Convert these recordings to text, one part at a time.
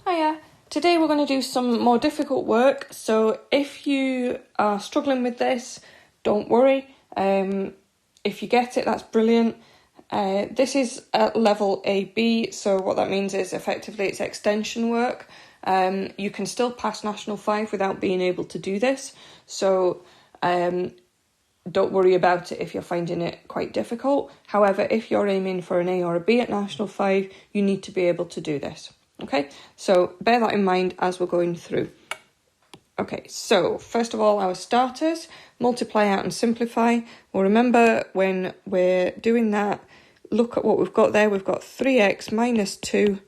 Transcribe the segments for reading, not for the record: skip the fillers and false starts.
Hiya. Today we're going to do some more difficult work, so if you are struggling with this, don't worry. If you get it, that's brilliant. This is at level AB, so what that means is effectively it's extension work. You can still pass National 5 without being able to do this, so don't worry about it if you're finding it quite difficult. However, if you're aiming for an A or a B at National 5, you need to be able to do this. Okay, so bear that in mind as we're going through. Okay, so first of all, our starters, multiply out and simplify. Well, remember when we're doing that, look at what we've got there. We've got 3x minus 2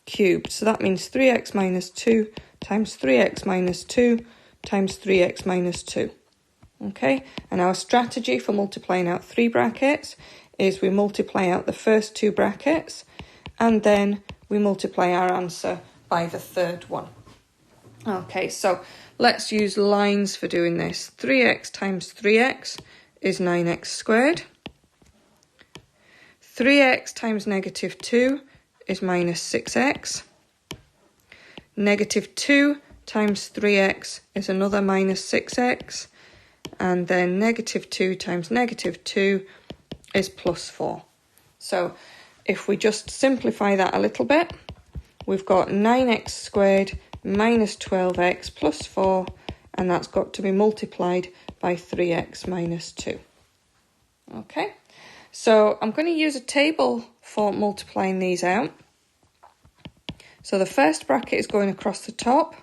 cubed. So that means 3x minus 2 times 3x minus 2 times 3x minus 2. Okay, and our strategy for multiplying out 3 brackets is we multiply out the first 2 brackets and then we multiply our answer by the third one. Okay, so let's use lines for doing this. 3x times 3x is 9x squared. 3x times negative 2 is minus 6x. Negative 2 times 3x is another minus 6x. And then negative 2 times negative 2 is plus 4. So if we just simplify that a little bit, we've got 9x squared minus 12x plus 4, and that's got to be multiplied by 3x minus 2. Okay, so I'm going to use a table for multiplying these out. So the first bracket is going across the top,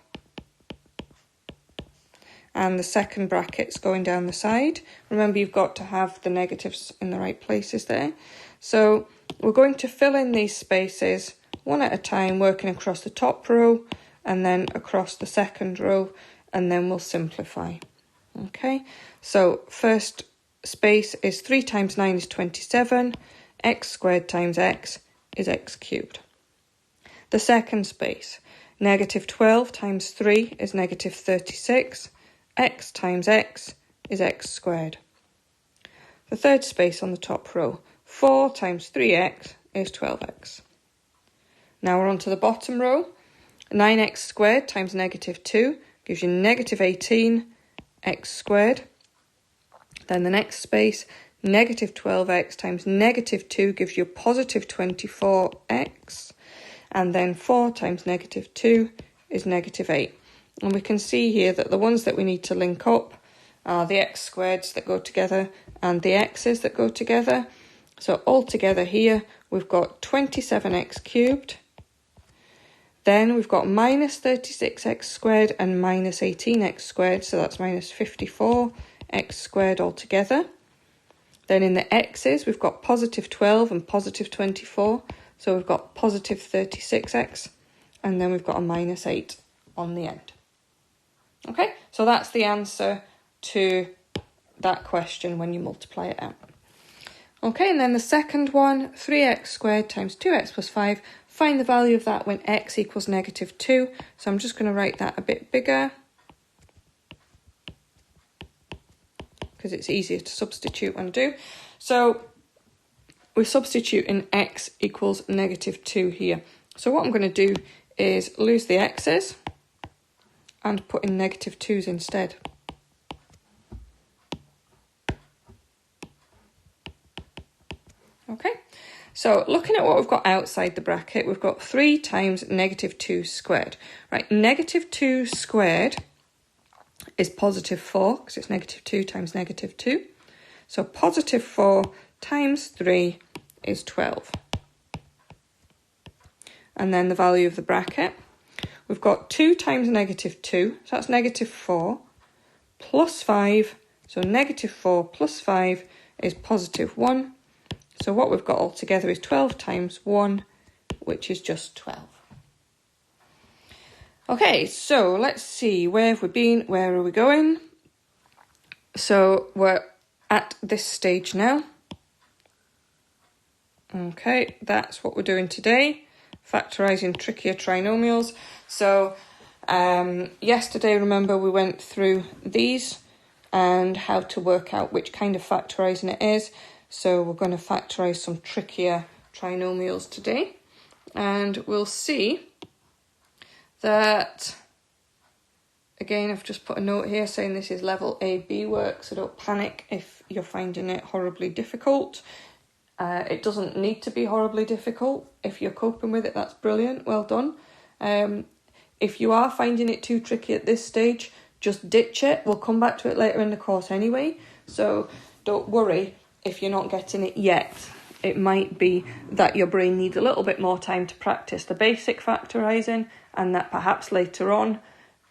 and the second bracket's going down the side. Remember, you've got to have the negatives in the right places there. So we're going to fill in these spaces one at a time, working across the top row and then across the second row, and then we'll simplify. Okay, so first space is 3 times 9 is 27, x squared times x is x cubed. The second space, negative 12 times 3 is negative 36, x times x is x squared. The third space on the top row, 4 times 3x is 12x. Now we're on to the bottom row. 9x squared times negative 2 gives you negative 18 x squared. Then the next space, negative 12x times negative 2 gives you positive 24x. And then 4 times negative 2 is negative 8. And we can see here that the ones that we need to link up are the x squareds that go together and the x's that go together. So all together here, we've got 27x cubed. Then we've got minus 36x squared and minus 18x squared. So that's minus 54x squared altogether. Then in the x's, we've got positive 12 and positive 24. So we've got positive 36x. And then we've got a minus 8 on the end. Okay, so that's the answer to that question when you multiply it out. Okay, and then the second one, 3x squared times 2x plus 5. Find the value of that when x equals negative 2. So I'm just going to write that a bit bigger because it's easier to substitute and do. So we substitute in x equals negative 2 here. So what I'm going to do is lose the x's and put in negative 2's instead. Okay, so looking at what we've got outside the bracket, we've got 3 times negative 2 squared. Right, negative 2 squared is positive 4, because it's negative 2 times negative 2. So positive 4 times 3 is 12. And then the value of the bracket, we've got 2 times negative 2, so that's negative 4, plus 5, so negative 4 plus 5 is positive 1. So what we've got altogether is 12 times 1, which is just 12. Okay, so let's see, where have we been, where are we going? So we're at this stage now. Okay, that's what we're doing today, factorising trickier trinomials. So yesterday, remember, we went through these and how to work out which kind of factorising it is. So we're going to factorise some trickier trinomials today, and we'll see that, again, I've just put a note here saying this is level A/B work, so don't panic if you're finding it horribly difficult. It doesn't need to be horribly difficult. If you're coping with it, that's brilliant, well done. If you are finding it too tricky at this stage, just ditch it. We'll come back to it later in the course anyway, so don't worry if you're not getting it yet. It might be that your brain needs a little bit more time to practice the basic factorising, and that perhaps later on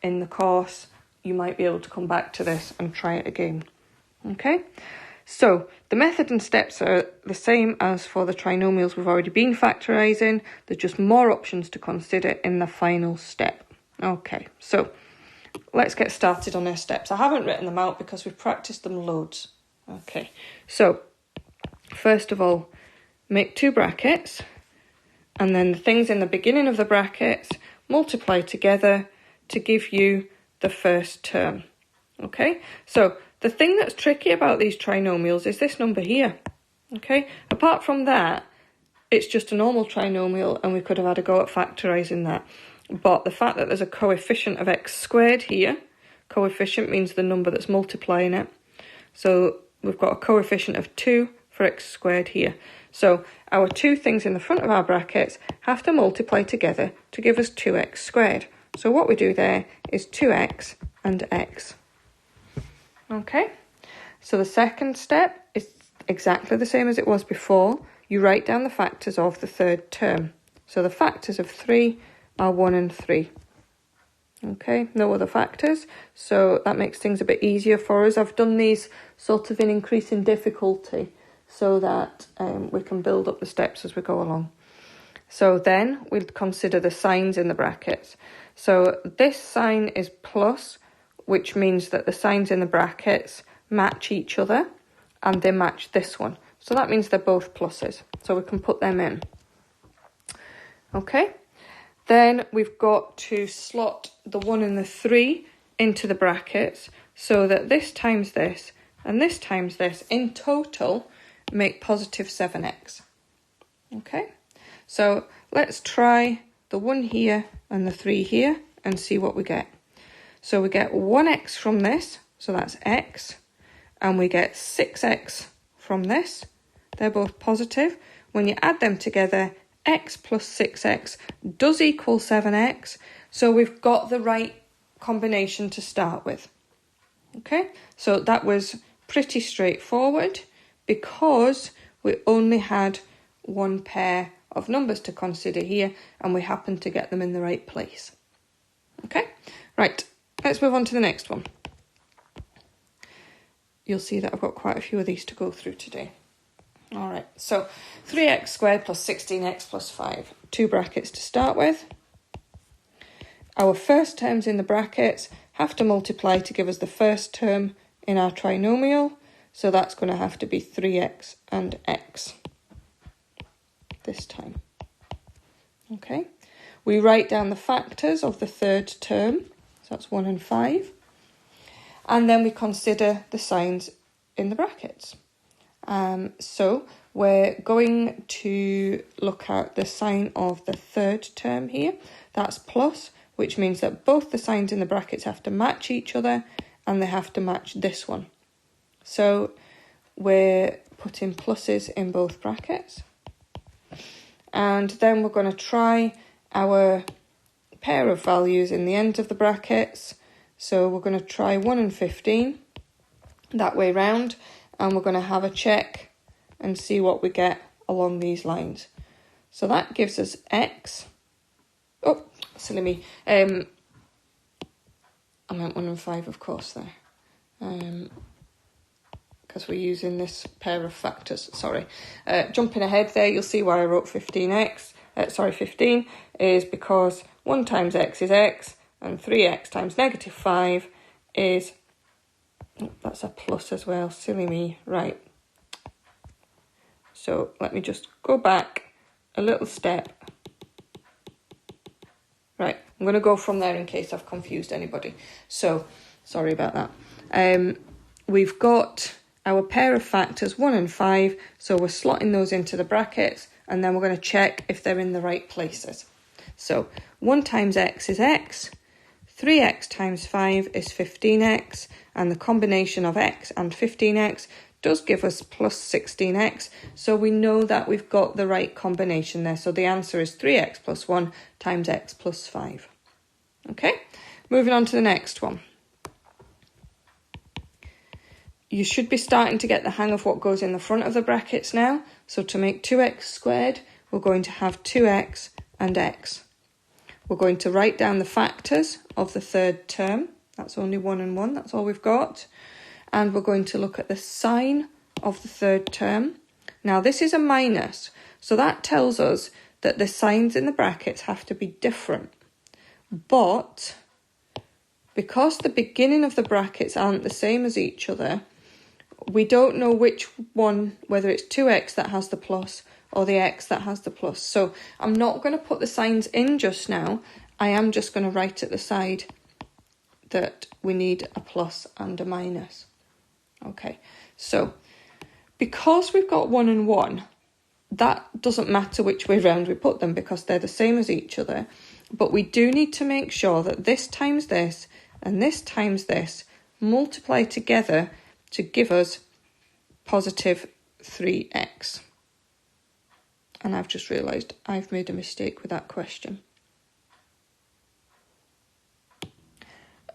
in the course you might be able to come back to this and try it again. Okay, so the method and steps are the same as for the trinomials we've already been factorising. There's just more options to consider in the final step. Okay, so let's get started on our steps. I haven't written them out because we've practiced them loads. Okay, so first of all, make 2 brackets, and then the things in the beginning of the brackets multiply together to give you the first term. Okay, so the thing that's tricky about these trinomials is this number here. Okay, apart from that, it's just a normal trinomial and we could have had a go at factorising that. But the fact that there's a coefficient of x squared here, coefficient means the number that's multiplying it. So we've got a coefficient of 2 for x squared here. So our 2 things in the front of our brackets have to multiply together to give us 2x squared. So what we do there is 2x and x. Okay, so the second step is exactly the same as it was before. You write down the factors of the third term. So the factors of 3 are 1 and 3. Okay, no other factors, so that makes things a bit easier for us. I've done these sort of in increasing difficulty so that we can build up the steps as we go along. So then we'll consider the signs in the brackets. So this sign is plus, which means that the signs in the brackets match each other and they match this one. So that means they're both pluses, so we can put them in. Okay, then we've got to slot the 1 and the 3 into the brackets so that this times this and this times this in total make positive 7x. Okay, so let's try the 1 here and the 3 here and see what we get. So we get 1x from this, so that's x, and we get 6x from this. They're both positive. When you add them together, x plus 6x does equal 7x, so we've got the right combination to start with. Okay, so that was pretty straightforward because we only had one pair of numbers to consider here and we happened to get them in the right place. Okay, right, let's move on to the next one. You'll see that I've got quite a few of these to go through today. All right, so 3x squared plus 16x plus 5. 2 brackets to start with. Our first terms in the brackets have to multiply to give us the first term in our trinomial. So that's going to have to be 3x and x this time. Okay, we write down the factors of the third term. So that's 1 and 5. And then we consider the signs in the brackets. So we're going to look at the sign of the third term here. That's plus, which means that both the signs in the brackets have to match each other and they have to match this one. So we're putting pluses in both brackets. And then we're going to try our pair of values in the end of the brackets. So we're going to try 1 and 15 that way round. And we're going to have a check and see what we get along these lines. So that gives us x. Oh, silly me. I meant 1 and 5, of course, there. Because we're using this pair of factors, sorry. Jumping ahead there, you'll see why I wrote 15 is because 1 times x is x, and 3x times negative 5 is... That's a plus as well, silly me, right. So let me just go back a little step. Right, I'm going to go from there in case I've confused anybody. So, sorry about that. We've got our pair of factors, 1 and 5, so we're slotting those into the brackets, and then we're going to check if they're in the right places. So 1 times x is x, 3x times 5 is 15x, and the combination of x and 15x does give us plus 16x, so we know that we've got the right combination there. So the answer is 3x plus 1 times x plus 5. Okay, moving on to the next one. You should be starting to get the hang of what goes in the front of the brackets now. So to make 2x squared, we're going to have 2x and x. We're going to write down the factors of the third term. That's only 1 and 1, that's all we've got. And we're going to look at the sign of the third term. Now this is a minus, so that tells us that the signs in the brackets have to be different. But because the beginning of the brackets aren't the same as each other, we don't know which one, whether it's 2x that has the plus or the x that has the plus. So I'm not going to put the signs in just now. I am just going to write at the side that we need a plus and a minus. Okay, so because we've got 1 and 1, that doesn't matter which way round we put them because they're the same as each other. But we do need to make sure that this times this and this times this multiply together to give us positive 3x. And I've just realised I've made a mistake with that question.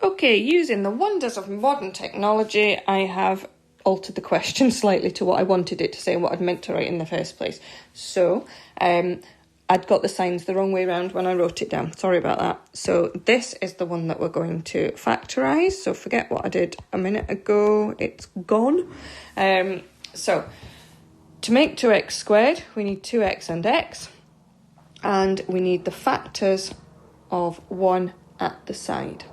Okay, using the wonders of modern technology, I have altered the question slightly to what I wanted it to say, what I'd meant to write in the first place. So, I'd got the signs the wrong way around when I wrote it down. Sorry about that. So this is the one that we're going to factorise. So forget what I did a minute ago. It's gone. So to make 2x squared, we need 2x and x. And we need the factors of 1 at the side.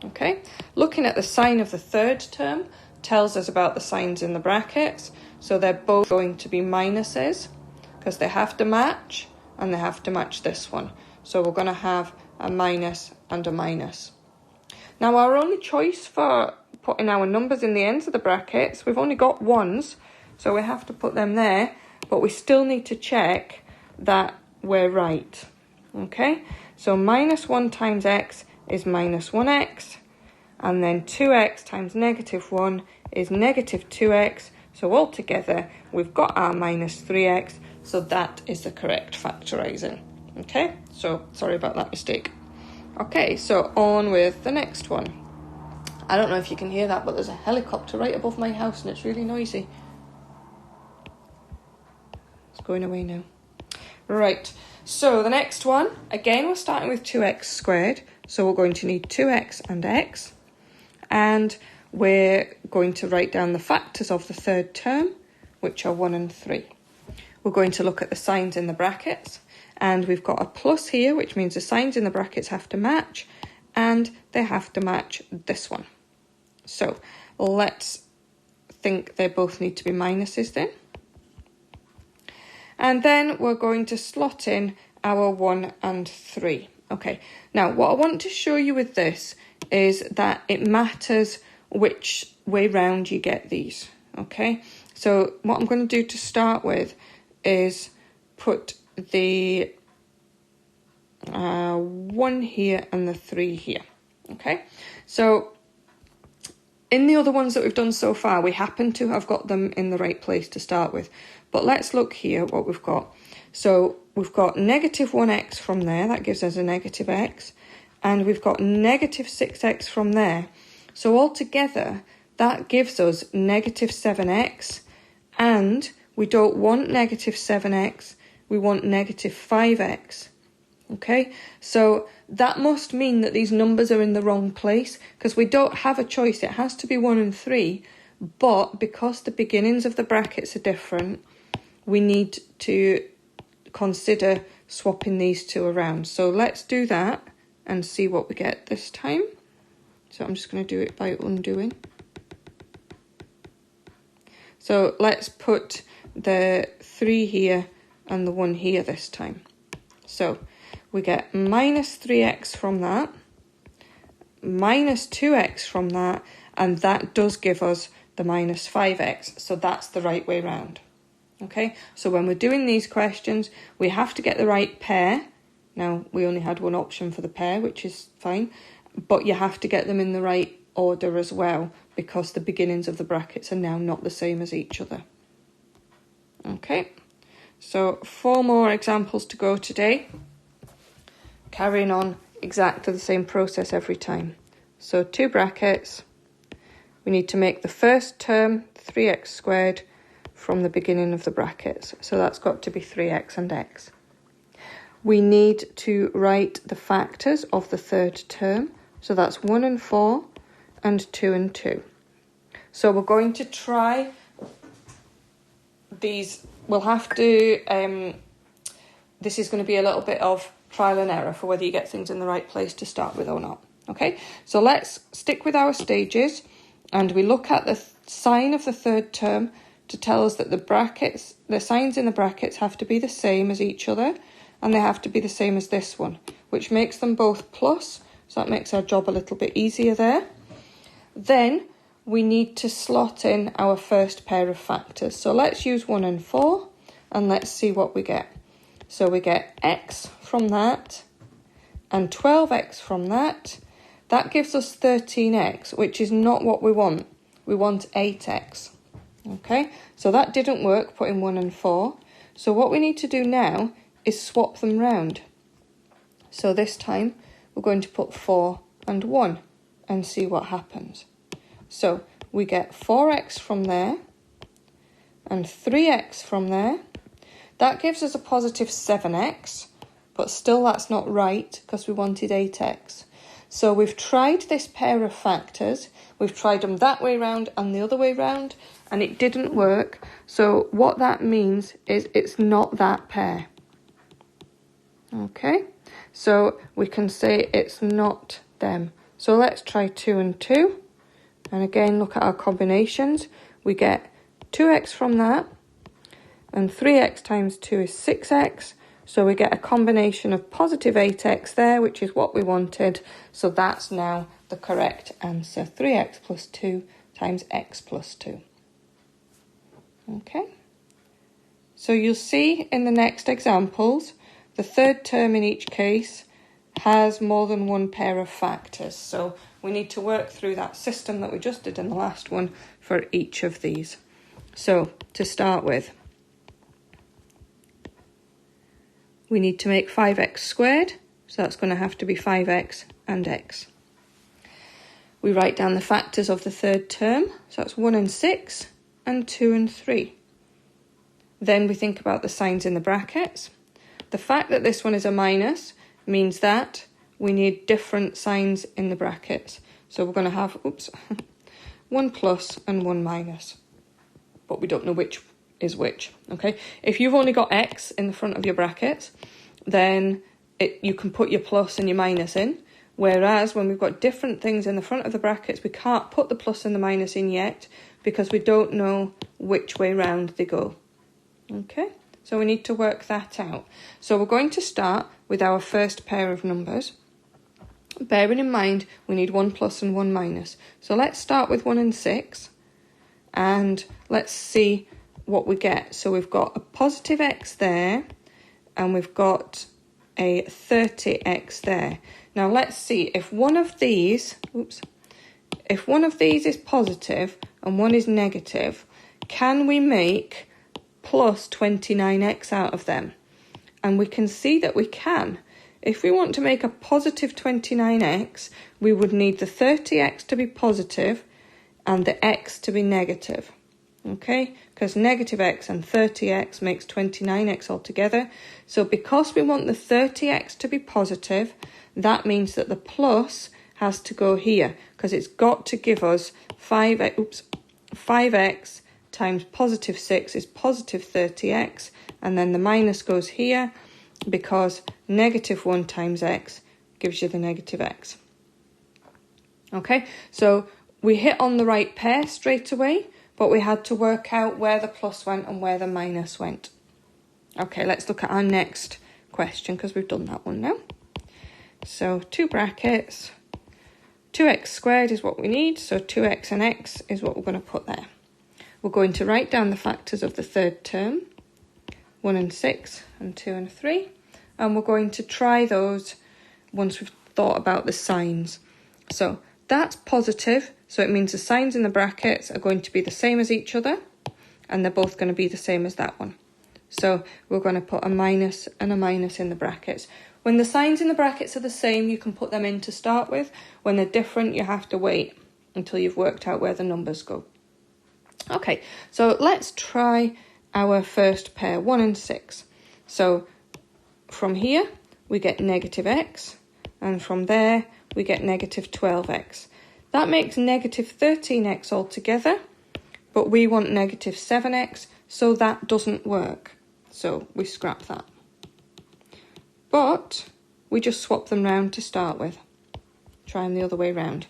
Okay, looking at the sign of the third term tells us about the signs in the brackets. So they're both going to be minuses because they have to match and they have to match this one. So we're going to have a minus and a minus. Now our only choice for putting our numbers in the ends of the brackets, we've only got ones, so we have to put them there, but we still need to check that we're right. Okay, so minus 1 times x is minus 1x, and then 2x times negative 1 is negative 2x, so altogether we've got our minus 3x, so that is the correct factorising. Okay, so sorry about that mistake. Okay, so on with the next one. I don't know if you can hear that, but there's a helicopter right above my house and it's really noisy. It's going away now. Right, so the next one, again we're starting with 2x squared, so we're going to need 2x and x, and we're going to write down the factors of the third term, which are 1 and 3. We're going to look at the signs in the brackets, and we've got a plus here, which means the signs in the brackets have to match, and they have to match this one. So let's think they both need to be minuses then. And then we're going to slot in our 1 and 3. Okay, now what I want to show you with this is that it matters which way round you get these. Okay, so what I'm going to do to start with is put the 1 here and the 3 here. Okay, so in the other ones that we've done so far, we happen to have got them in the right place to start with. But let's look here what we've got. So we've got negative 1x from there, that gives us a negative x, and we've got negative 6x from there. So altogether, that gives us negative 7x, and we don't want negative 7x, we want negative 5x. Okay, so that must mean that these numbers are in the wrong place, because we don't have a choice. It has to be 1 and 3, but because the beginnings of the brackets are different, we need to consider swapping these two around. So let's do that and see what we get this time. So I'm just going to do it by undoing. So let's put the 3 here and the 1 here this time. So we get minus 3x from that, minus 2x from that, and that does give us the minus 5x. So that's the right way round. Okay, so when we're doing these questions, we have to get the right pair Now, we only had one option for the pair, which is fine, but you have to get them in the right order as well, because the beginnings of the brackets are now not the same as each other. Okay, so 4 more examples to go today. Carrying on exactly the same process every time. So 2 brackets. We need to make the first term 3x squared from the beginning of the brackets. So that's got to be 3x and x. We need to write the factors of the third term. So that's 1 and 4 and 2 and 2. So we're going to try these. We'll have to, this is going to be a little bit of trial and error for whether you get things in the right place to start with or not. Okay, so let's stick with our stages and we look at the sign of the third term to tell us that the signs in the brackets have to be the same as each other, and they have to be the same as this one, which makes them both plus, so that makes our job a little bit easier there. Then we need to slot in our first pair of factors. So let's use 1 and 4 and let's see what we get. So we get x from that and 12x from that. That gives us 13x, which is not what we want. We want 8x. Okay, so that didn't work, putting 1 and 4. So what we need to do now is swap them round. So this time we're going to put 4 and 1 and see what happens. So we get 4x from there and 3x from there. That gives us a positive 7x, but still that's not right because we wanted 8x. So we've tried this pair of factors. We've tried them that way round and the other way round, and it didn't work. So what that means is it's not that pair. Okay, so we can say it's not them. So let's try 2 and 2. And again, look at our combinations. We get 2x from that, and 3x times 2 is 6x. So we get a combination of positive 8x there, which is what we wanted. So that's now the correct answer. 3x plus 2 times x plus 2. Okay. So you'll see in the next examples, the third term in each case has more than one pair of factors. So we need to work through that system that we just did in the last one for each of these. So to start with, we need to make 5x squared, so that's going to have to be 5x and x. We write down the factors of the third term, so that's 1 and 6 and 2 and 3. Then we think about the signs in the brackets. The fact that this one is a minus means that we need different signs in the brackets. So we're going to have, 1 plus and 1 minus, but we don't know which is which, okay? If you've only got x in the front of your brackets, then you can put your plus and your minus in, whereas when we've got different things in the front of the brackets, we can't put the plus and the minus in yet because we don't know which way round they go, okay? So we need to work that out. So we're going to start with our first pair of numbers, bearing in mind we need 1 plus and 1 minus. So let's start with 1 and 6, and let's see what we get. So we've got a positive x there, and we've got a 30x there. Now let's see if one of these, if one of these is positive and one is negative, can we make plus 29x out of them? And we can see that we can. If we want to make a positive 29x, we would need the 30x to be positive and the x to be negative. Okay, because negative x and 30x makes 29x altogether. So because we want the 30x to be positive, that means that the plus has to go here, because it's got to give us 5x times positive 6 is positive 30x, and then the minus goes here because negative 1 times x gives you the negative x. Okay, so we hit on the right pair straight away, but we had to work out where the plus went and where the minus went. Okay, let's look at our next question because we've done that one now. So 2 brackets, 2x squared is what we need, so 2x and x is what we're going to put there. We're going to write down the factors of the third term, 1 and 6 and 2 and 3, and we're going to try those once we've thought about the signs. So that's positive, so it means the signs in the brackets are going to be the same as each other, and they're both going to be the same as that one. So we're going to put a minus and a minus in the brackets. When the signs in the brackets are the same, you can put them in to start with. When they're different, you have to wait until you've worked out where the numbers go. Okay, so let's try our first pair, 1 and 6. So from here, we get negative x, and from there, we get negative 12x. That makes negative 13x altogether, but we want negative 7x, so that doesn't work. So we scrap that. But we just swap them round to start with. Try them the other way round.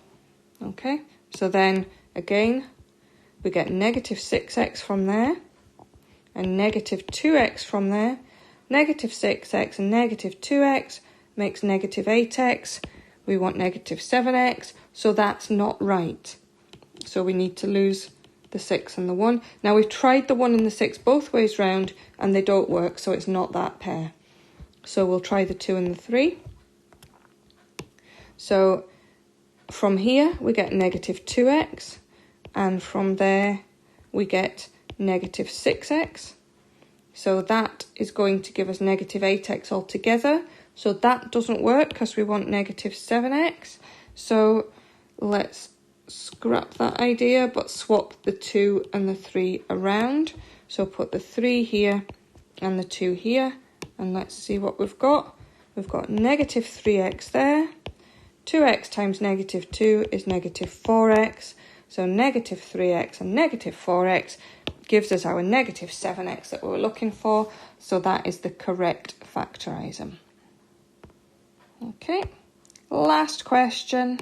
Okay, so then again, we get negative 6x from there, and negative 2x from there. Negative 6x and negative 2x makes negative 8x. We want negative 7x, so that's not right. So we need to lose the 6 and the 1. Now we've tried the 1 and the 6 both ways round, and they don't work, so it's not that pair. So we'll try the 2 and the 3. So from here, we get negative 2x, and from there, we get negative 6x. So that is going to give us negative 8x altogether. So that doesn't work because we want negative 7x. So let's scrap that idea, but swap the 2 and the 3 around. So put the 3 here and the 2 here. And let's see what we've got. We've got negative 3x there. 2x times negative 2 is negative 4x. So negative 3x and negative 4x gives us our negative 7x that we were looking for. So that is the correct factorising. Okay, last question.